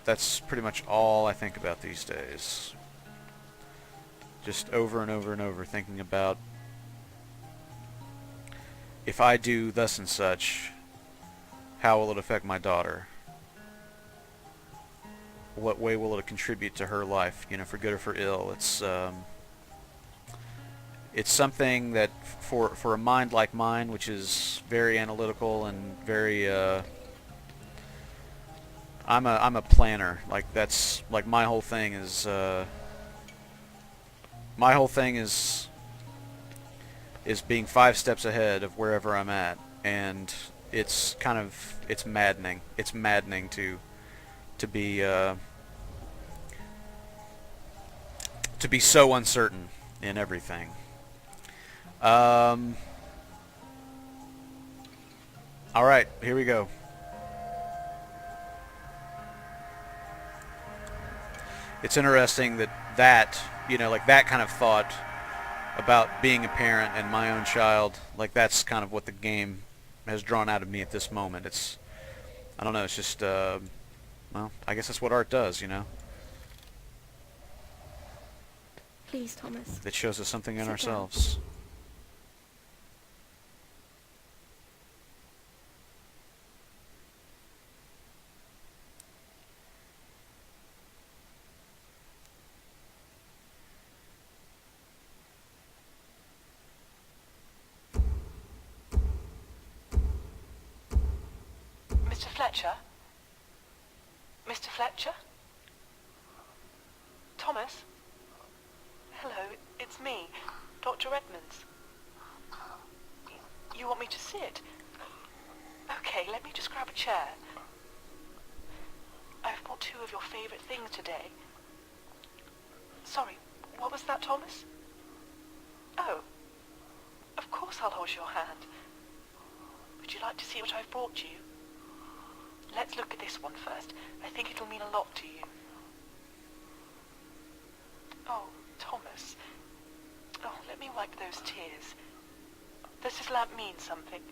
that's pretty much all I think about these days. Just over and over and over thinking about if I do thus and such, how will it affect my daughter? What way will it contribute to her life, for good or for ill? It's something that for a mind like mine, which is very analytical and very I'm a planner. Like that's like my whole thing is being 5 steps ahead of wherever I'm at, and it's maddening. It's maddening to be uh, to be so uncertain in everything. Um, all right, here we go. It's interesting that like that kind of thought about being a parent and my own child, like that's kind of what the game has drawn out of me at this moment. I don't know, it's just well, I guess that's what art does. Please, Thomas. It shows us something in Sit down. ourselves. Mr. Fletcher? Mr. Fletcher? Thomas? Hello, it's me, Dr. Edmonds. You want me to sit? Okay, let me just grab a chair. I've bought 2 of your favourite things today. Sorry, what was that, Thomas? Oh, of course I'll hold your hand. Would you like to see what I've brought you? Let's look at this one first. I think it'll mean a lot to you. Oh, Thomas. Oh, let me wipe those tears. Does this lamp mean something?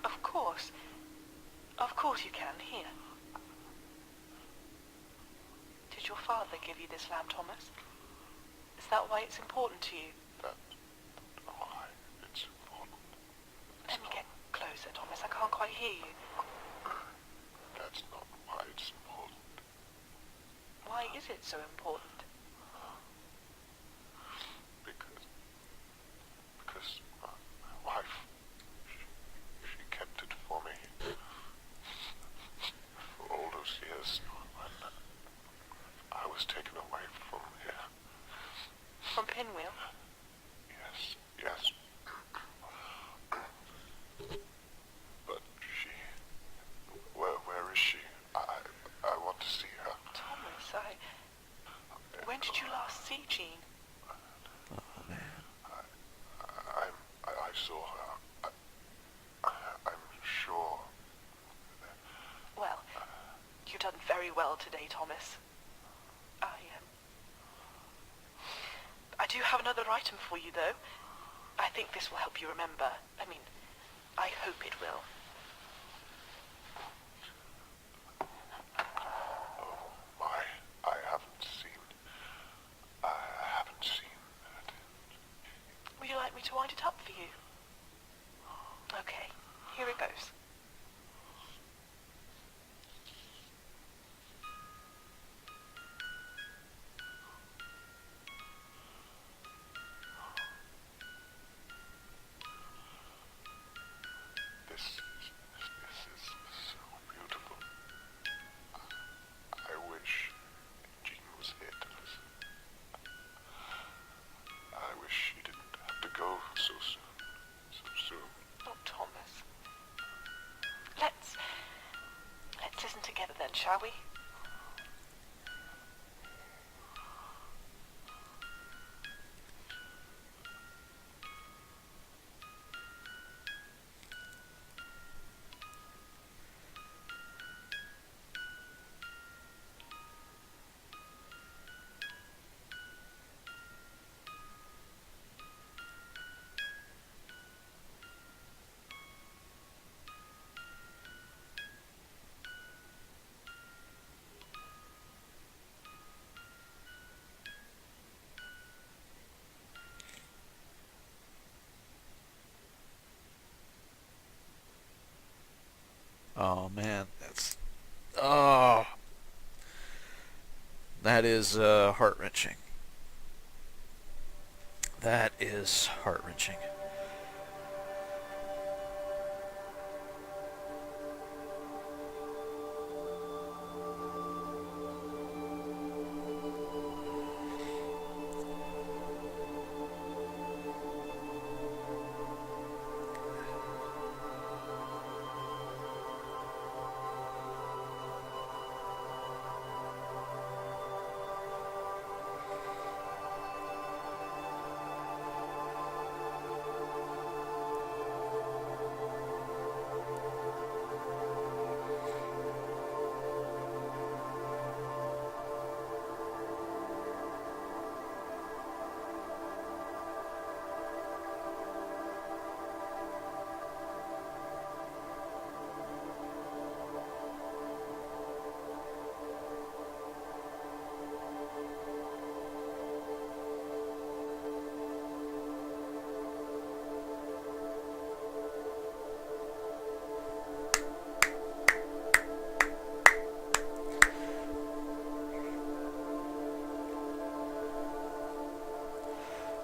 Of course. Of course you can. Here. Did your father give you this lamp, Thomas? Is that why it's important to you? That's why it's important. Let me get closer, Thomas. I can't quite hear you. That's not why it's important. Why is it so important? Because my wife, she kept it for me for all those years when I was taken away from here. From Pinwheel? Yes. But where is she? I want to see her. Thomas, when did you last see Jean? Oh man. I saw her. I'm sure. Well, you've done very well today, Thomas. I do have another item for you, though. I think this will help you remember. I hope it will. Oh my, I haven't seen that. Would you like me to wind it up for you? Okay, here it goes. This is so beautiful. I wish Jean was here to listen. I wish she didn't have to go so soon. Oh, Thomas. Let's listen together then, shall we? Oh man, oh, that is heart wrenching. That is heart wrenching.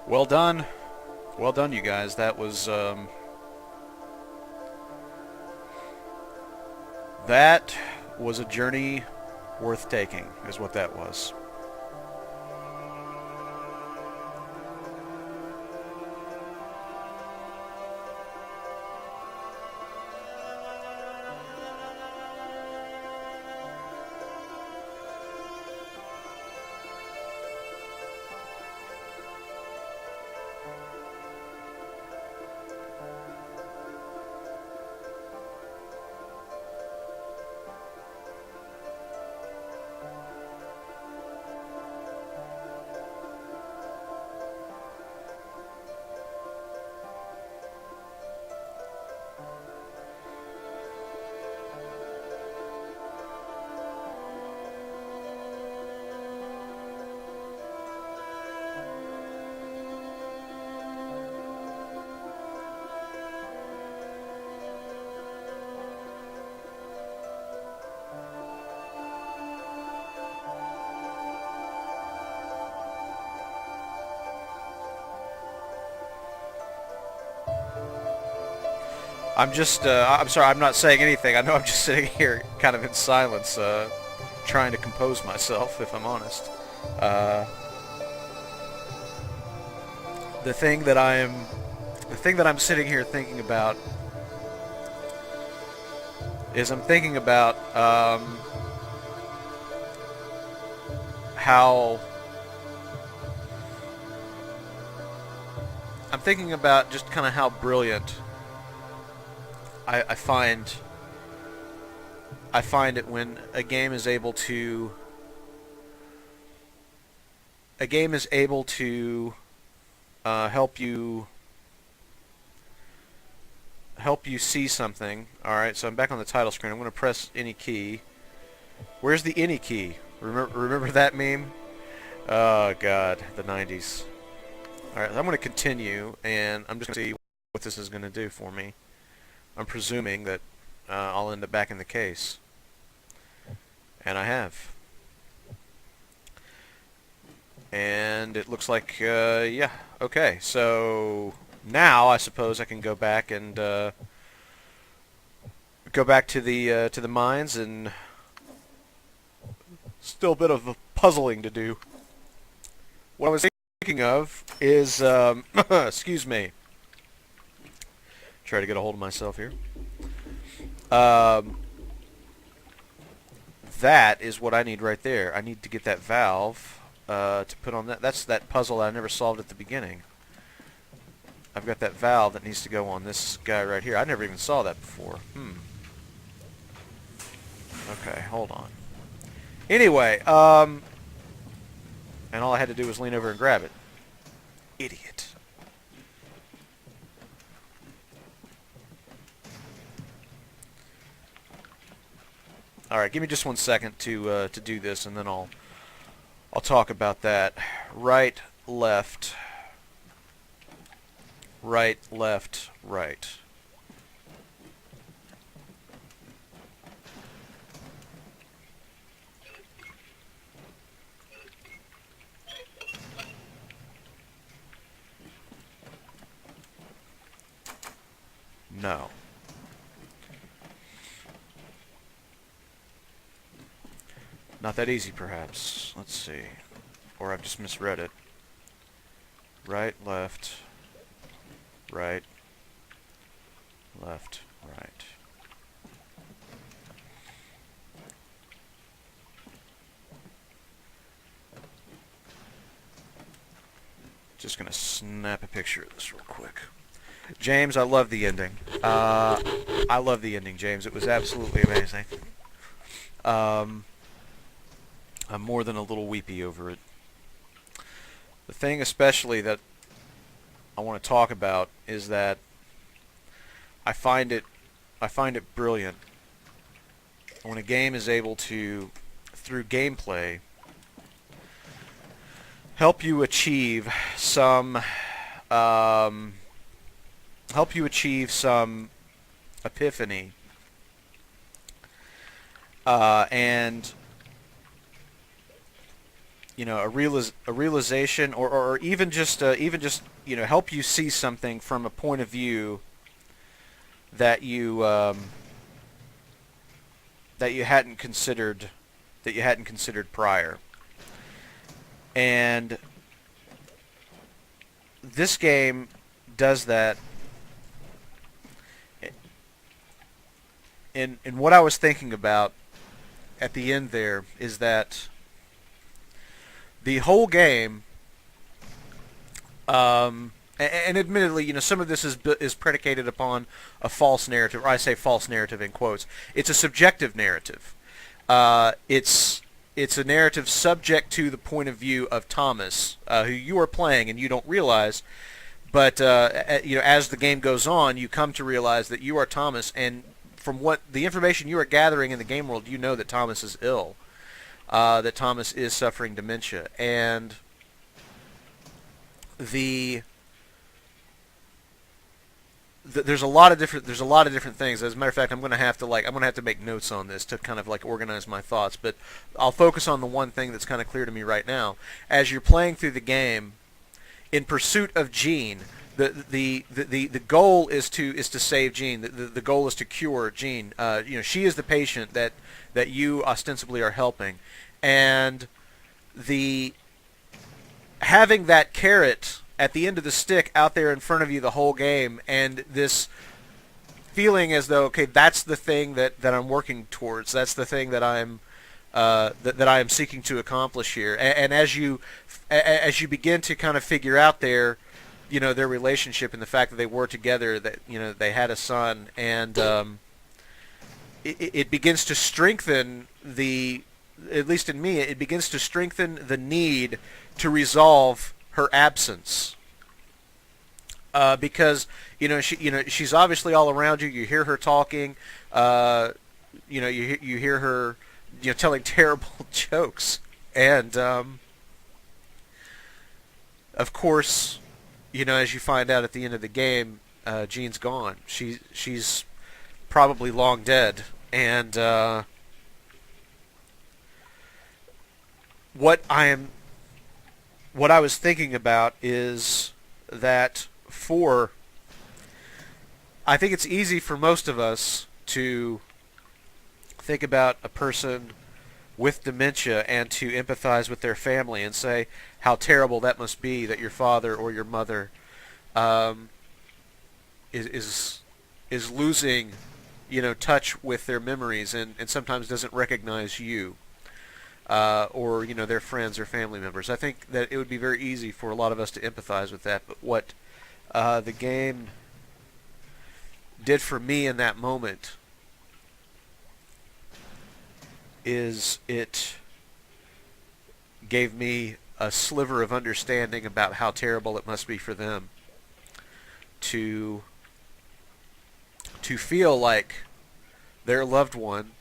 Well done. Well done, you guys. That was a journey worth taking, is what that was. I'm sorry, I'm not saying anything. I know I'm just sitting here kind of in silence, trying to compose myself, if I'm honest. Uh, the thing that I'm sitting here thinking about is I'm thinking about how I'm thinking about just kind of how brilliant I find it when a game is able to help you see something. All right, so I'm back on the title screen. I'm going to press any key. Where's the any key? Remember that meme? Oh God, the 90s. All right, I'm going to continue, and I'm just going to see what this is going to do for me. I'm presuming that I'll end up back in the case. And I have. And it looks like, yeah, okay. So now I suppose I can go back and go back to the mines, and still a bit of puzzling to do. What I was thinking of is, excuse me. Try to get a hold of myself here. That is what I need right there. I need to get that valve to put on that. That's that puzzle I never solved at the beginning. I've got that valve that needs to go on this guy right here. I never even saw that before. Okay, hold on. Anyway, and all I had to do was lean over and grab it. Idiot. All right, give me just 1 second to do this, and then I'll talk about that. Right, left, right, left, right. No. Not that easy, perhaps. Let's see. Or I've just misread it. Right, left, right, left, right. Just gonna snap a picture of this real quick. James, I love the ending. I love the ending, James. It was absolutely amazing. I'm more than a little weepy over it. The thing especially that I want to talk about is that I find it brilliant when a game is able to, through gameplay, help you achieve some epiphany, and a realization, or even just help you see something from a point of view that you hadn't considered prior. And this game does that. And what I was thinking about at the end there is that the whole game, and admittedly, some of this is predicated upon a false narrative, or I say false narrative in quotes. It's a subjective narrative. It's a narrative subject to the point of view of Thomas, who you are playing and you don't realize. But as the game goes on, you come to realize that you are Thomas, and from what the information you are gathering in the game world, you know that Thomas is ill. That Thomas is suffering dementia, and there's a lot of different things. As a matter of fact, I'm going to have to make notes on this to kind of organize my thoughts. But I'll focus on the one thing that's kind of clear to me right now. As you're playing through the game, in pursuit of Jean, the goal is to save Jean. The goal is to cure Jean. She is the patient that you ostensibly are helping, and having that carrot at the end of the stick out there in front of you the whole game, and this feeling as though, okay, that's the thing that I'm working towards. That's the thing that I'm that I am seeking to accomplish here. And as you begin to kind of figure out their relationship and the fact that they were together, that they had a son, and it begins to strengthen at least in me, it begins to strengthen the need to resolve her absence, because she's obviously all around you. You hear her talking. You hear her telling terrible jokes, and of course, as you find out at the end of the game, Jean's gone. She's probably long dead, and what I was thinking about is that I think it's easy for most of us to think about a person with dementia and to empathize with their family and say how terrible that must be that your father or your mother is losing touch with their memories, and sometimes doesn't recognize you. Or their friends or family members. I think that it would be very easy for a lot of us to empathize with that. But what the game did for me in that moment is it gave me a sliver of understanding about how terrible it must be for them to feel like their loved one